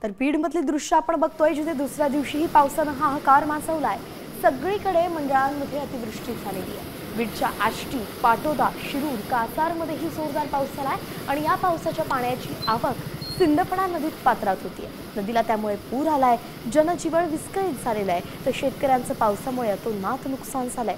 तर बीडमधली दृश्य आपण बघतोय, जिथे दुसऱ्या दिवशीही पावसानं हाहाकार माजवलाय। सगळीकडे मंडळांमध्ये अतिवृष्टी झालेली आहे। बीडच्या आष्टी, पाटोदा, शिरूर, कासारमध्येही जोरदार पाऊस झालाय आणि या पावसाच्या पाण्याची आवक सिंदफणा नदीत पात्रात होतीये। नदीला त्यामुळे पूर आलाय, जनजीवन विस्कळीत झालेलं आहे, तर शेतकऱ्यांचं पावसामुळे अतोनात नुकसान झालंय।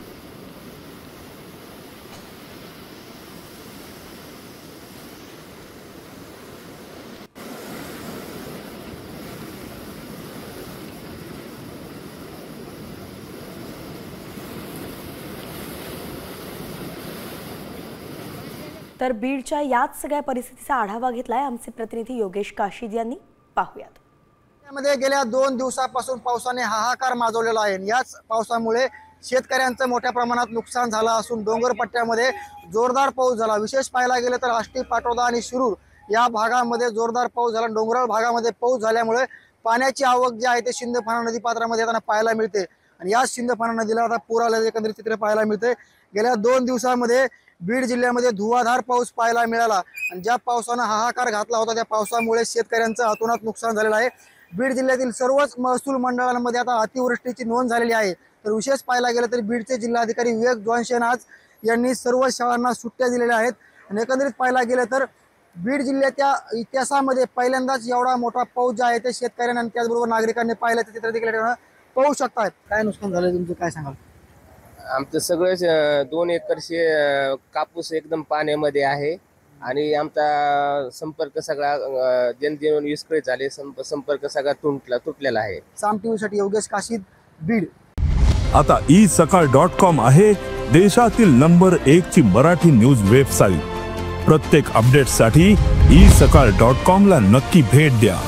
तर बीडच्या याच सगळ्या परिस्थितीचा आढावा घेतलाय आमचे प्रतिनिधी योगेश काशीद यांनी। पाहूयात। यामध्ये गेल्या 2 दिवसापासून पावसाने हाहाकार माजवलेला आहे। याच पावसामुळे शेतकऱ्यांचं मोठ्या प्रमाणात नुकसान झालं असून डोंगर पट्ट्यामध्ये जोरदार पाऊस झाला। विशेष पाहायला गेलं तर आष्टी, पाटोदा आणि शिरूर या भागामध्ये जोरदार पाऊस झाला। डोंगराळ भागामध्ये पाऊस झाल्यामुळे पाण्याची आवक जी आहे ते सिंदफणा नदी पात्रामध्ये येताना पाहायला मिळते आणि या सिंदफणा नदीला आता पूर आल्याचे एकंदरीत चित्र पाहायला मिळते। गेल्या 2 दिवसांमध्ये बीड जिल्ह्यामध्ये धुवाधार पाऊस पाहायला मिळाला आणि ज्या पावसानं हाहाकार घातला होता त्या पावसामुळे शेतकऱ्यांचं अतोनात नुकसान झालेलं आहे। बीड जिल्ह्यातील सर्वच महसूल मंडळांमध्ये आता अतिवृष्टीची नोंद झालेली आहे। तर विशेष पाहायला गेलं तर बीडचे जिल्हाधिकारी विवेक जॉन्सन आज यांनी सर्व शाळांना सुट्ट्या दिलेल्या आहेत आणि एकंदरीत पाहायला गेलं तर बीड जिल्ह्याच्या इतिहासामध्ये पहिल्यांदाच एवढा मोठा पाऊस जो आहे ते शेतकऱ्यांना आणि त्याचबरोबर नागरिकांनी पाहिलं तर चित्र देखील पाहू शकतात। काय नुकसान झालं तुमचं, काय सांगाल? आमचं सगळं 2 एकरचे कापूस एकदम पाण्यामध्ये आहे आणि आमचा संपर्क सगळा जनजीवन विस्कळीत झाले। संपर्क सगळा तुटलेला आहे। साम टीव्हीसाठी योगेश काशीद, बीड। आता isakal.com आहे देशातील नंबर 1 ची मराठी न्यूज वेबसाईट। प्रत्येक अपडेटसाठी isakal.com ला नक्की भेट द्या।